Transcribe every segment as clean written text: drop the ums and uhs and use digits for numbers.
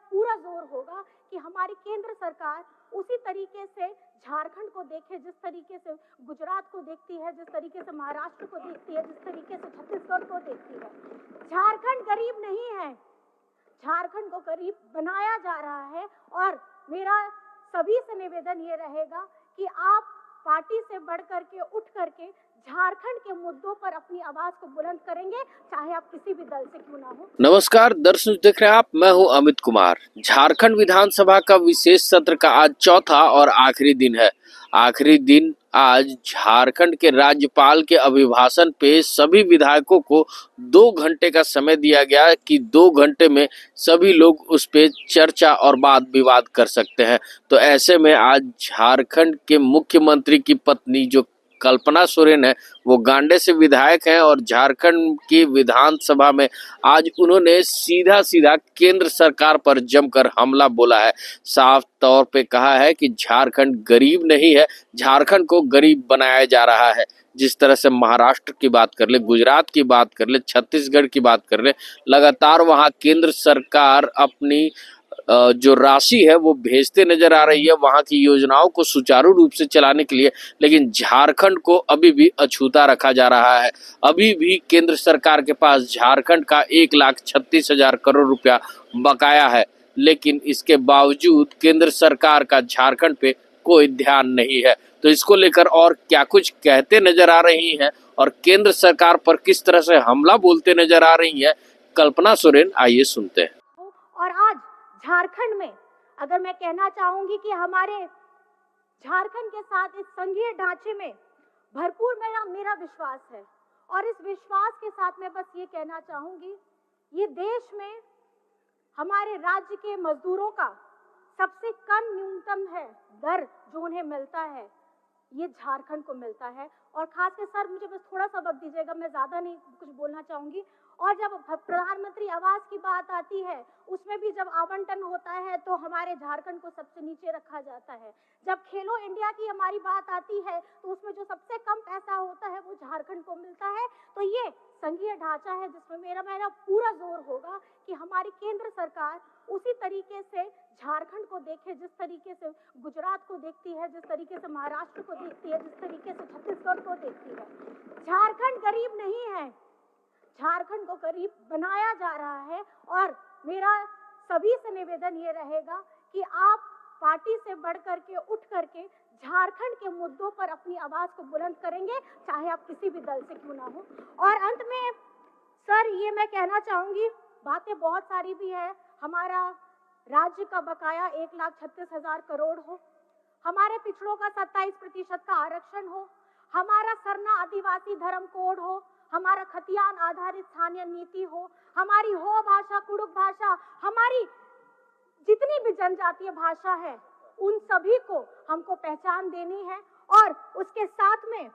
पूरा जोर होगा कि हमारी केंद्र सरकार उसी तरीके से झारखंड को देखे, जिस तरीके से गुजरात को देखती है, जिस तरीके से महाराष्ट्र को देखती है, जिस तरीके से छत्तीसगढ़ को देखती है। झारखंड गरीब नहीं है, झारखंड को गरीब बनाया जा रहा है। और मेरा सभी से निवेदन ये रहेगा कि आप पार्टी से बढ़ करके उठ करके झारखंड के मुद्दों पर अपनी आवाज को बुलंद करेंगे, चाहे आप किसी भी दल से क्यों ना हो। नमस्कार दर्शक, देख रहे हैं आप, मैं हूं अमित कुमार। झारखंड विधानसभा का विशेष सत्र का आज चौथा और आखिरी दिन है। आखिरी दिन आज झारखंड के राज्यपाल के अभिभाषण पे सभी विधायकों को 2 घंटे का समय दिया गया कि 2 घंटे में सभी लोग उस पे चर्चा और वाद विवाद कर सकते हैं। तो ऐसे में आज झारखंड के मुख्यमंत्री की पत्नी जो कल्पना सोरेन है, वो गांडे से विधायक हैं और झारखंड की विधानसभा में आज उन्होंने सीधा सीधा केंद्र सरकार पर जमकर हमला बोला है। साफ तौर पे कहा है कि झारखंड गरीब नहीं है, झारखंड को गरीब बनाया जा रहा है। जिस तरह से महाराष्ट्र की बात कर ले, गुजरात की बात कर ले, छत्तीसगढ़ की बात कर ले, लगातार वहां केंद्र सरकार अपनी जो राशि है वो भेजते नजर आ रही है वहां की योजनाओं को सुचारू रूप से चलाने के लिए, लेकिन झारखंड को अभी भी अछूता रखा जा रहा है। अभी भी केंद्र सरकार के पास झारखंड का 1,36,000 करोड़ रुपया बकाया है, लेकिन इसके बावजूद केंद्र सरकार का झारखंड पे कोई ध्यान नहीं है। तो इसको लेकर और क्या कुछ कहते नजर आ रही हैं और केंद्र सरकार पर किस तरह से हमला बोलते नजर आ रही है कल्पना सोरेन, आइए सुनते हैं। और आज झारखंड में अगर मैं कहना चाहूंगी कि हमारे झारखंड के साथ इस संघीय ढांचे में भरपूर मेरा विश्वास है। और इस विश्वास के साथ मैं बस ये कहना चाहूंगी, ये देश में हमारे राज्य के मजदूरों का सबसे कम न्यूनतम है दर जो उन्हें मिलता है, ये झारखंड को मिलता है। और खासकर सर मुझे बस थोड़ा सा वक्त दीजिएगा, मैं ज्यादा नहीं कुछ बोलना चाहूंगी। और जब प्रधानमंत्री आवास की बात आती है, उसमें भी जब आवंटन होता है तो हमारे झारखंड को सबसे नीचे रखा जाता है। जब खेलो इंडिया की हमारी बात आती है तो उसमें जो सबसे कम पैसा होता है वो झारखंड को मिलता है। तो ये संघीय ढांचा है जिसमें मेरा पूरा जोर होगा कि हमारी केंद्र सरकार उसी तरीके से झारखंड को देखे, जिस तरीके से गुजरात को देखती है, जिस तरीके से महाराष्ट्र को देखती है, जिस तरीके से छत्तीसगढ़ को देखती है। झारखंड गरीब नहीं है, झारखंड को गरीब बनाया जा रहा है। और मेरा सभी से निवेदन ये रहेगा कि आप पार्टी से बढ़ करके उठ करके झारखंड के मुद्दों पर अपनी आवाज को बुलंद करेंगे, चाहे आप किसी भी दल से क्यों ना हो। और अंत में सर ये मैं कहना चाहूंगी, बातें बहुत सारी भी है। हमारा राज्य का बकाया 1,36,000 करोड़ हो, हमारे पिछड़ों का 27% का आरक्षण हो, हमारा सरना आदिवासी धर्म कोड हो, हमारा खतियान आधारित स्थानीय नीति हो, हमारी हो भाषा कुड़ुक भाषा, हमारी जितनी भी जनजातीय भाषा है उन सभी को हमको पहचान देनी है। और उसके साथ में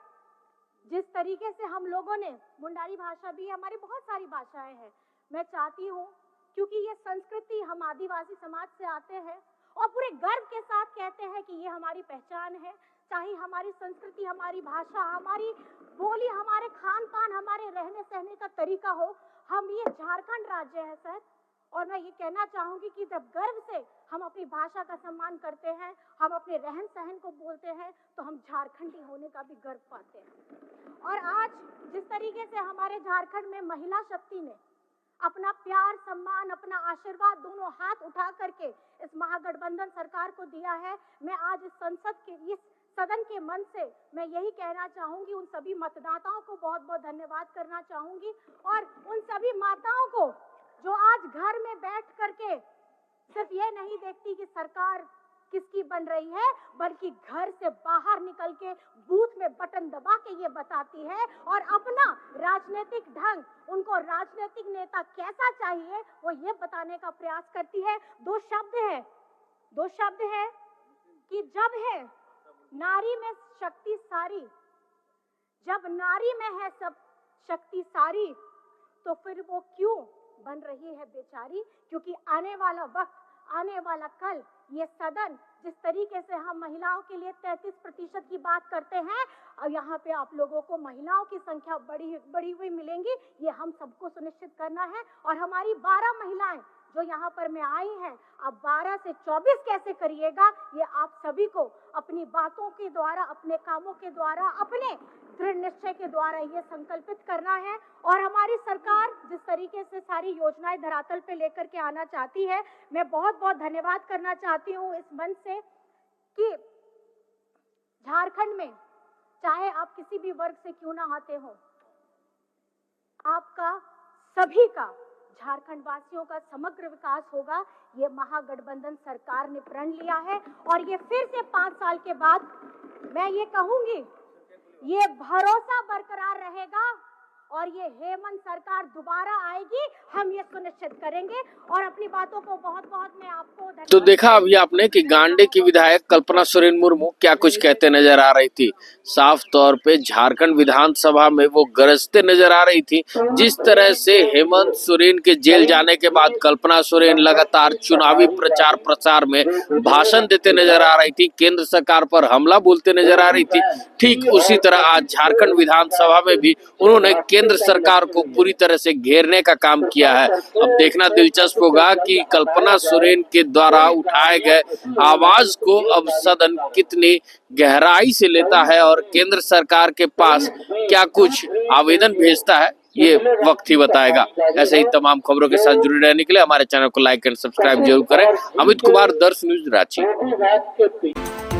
जिस तरीके से हम लोगों ने मुंडारी भाषा भी, हमारी बहुत सारी भाषाएं हैं, मैं चाहती हूँ क्योंकि ये संस्कृति हम आदिवासी समाज से आते हैं और पूरे गर्व के साथ कहते हैं कि ये हमारी पहचान है। चाहे हमारी संस्कृति, हमारी भाषा, हमारी बोली, हमारे खान पान, हमारे रहने सहने का तरीका हो, हम ये झारखंड राज्य है सर। और मैं ये कहना चाहूंगी कि जब गर्व से हम अपनी भाषा का सम्मान करते हैं, हम अपने रहन सहन को बोलते हैं, तो हम झारखंडी होने का भी गर्व पाते हैं। और आज जिस तरीके से हमारे झारखंड में महिला शक्ति ने अपना प्यार, सम्मान, अपना आशीर्वाद दोनों हाथ उठा करके इस महागठबंधन सरकार को दिया है, मैं आज इस सदन के मन से मैं यही कहना चाहूंगी, उन सभी मतदाताओं को बहुत बहुत धन्यवाद करना चाहूंगी। और उन सभी माताओं को जो आज घर में बैठ करके सिर्फ ये नहीं देखती कि सरकार किसकी बन रही है, बल्कि घर से बाहर निकल के बूथ में बटन दबा के ये बताती है और अपना राजनीतिक ढंग, उनको राजनीतिक नेता कैसा चाहिए, वो ये बताने का प्रयास करती है। दो शब्द है कि जब है नारी में शक्ति सारी, जब नारी में है सब शक्ति सारी, तो फिर वो क्यों बन रही है बेचारी, क्योंकि आने वाला वक्त, आने वाला कल ये सदन जिस तरीके से हम महिलाओं के लिए 33% की बात करते हैं, और यहाँ पे आप लोगों को महिलाओं की संख्या बढ़ी हुई मिलेंगी, ये हम सबको सुनिश्चित करना है। और हमारी 12 महिलाएं जो यहाँ पर में आई हैं, अब 12 से 24 कैसे करिएगा, ये आप सभी को अपनी बातों के द्वारा, अपने कामों के द्वारा, अपने दृढ़ निश्चय के द्वारा ये संकल्पित करना है। और हमारी सरकार जिस तरीके से सारी योजनाएं धरातल पे लेकर के आना चाहती है, मैं बहुत बहुत धन्यवाद करना चाहती हूँ इस मंच से कि झारखंड में चाहे आप किसी भी वर्ग से क्यों ना आते हो, आपका सभी का, झारखंड वासियों का समग्र विकास होगा। ये महागठबंधन सरकार ने प्रण लिया है और ये फिर से 5 साल के बाद मैं ये कहूंगी, ये भरोसा बरकरार रहेगा और ये हेमंत सरकार दोबारा आएगी, हम ये सुनिश्चित करेंगे। और अपनी बातों को बहुत बहुत मैं आपको तो देखा अभी आपने कि गांडे की विधायक कल्पना सोरेन मुर्मू क्या कुछ कहते नजर आ रही थी। साफ तौर पे झारखंड विधानसभा में वो गरजते नजर आ रही थी। जिस तरह से हेमंत सोरेन के जेल जाने के बाद कल्पना सोरेन लगातार चुनावी प्रचार प्रसार में भाषण देते नजर आ रही थी, केंद्र सरकार पर हमला बोलते नजर आ रही थी, ठीक उसी तरह आज झारखंड विधानसभा में भी उन्होंने केंद्र सरकार को पूरी तरह से घेरने का काम किया है। अब देखना दिलचस्प होगा कि कल्पना सोरेन के द्वारा उठाए गए आवाज को अब सदन कितनी गहराई से लेता है और केंद्र सरकार के पास क्या कुछ आवेदन भेजता है, ये वक्त ही बताएगा। ऐसे ही तमाम खबरों के साथ जुड़े रहने के लिए हमारे चैनल को लाइक एंड सब्सक्राइब जरूर करें। अमित कुमार, दर्श न्यूज, रांची।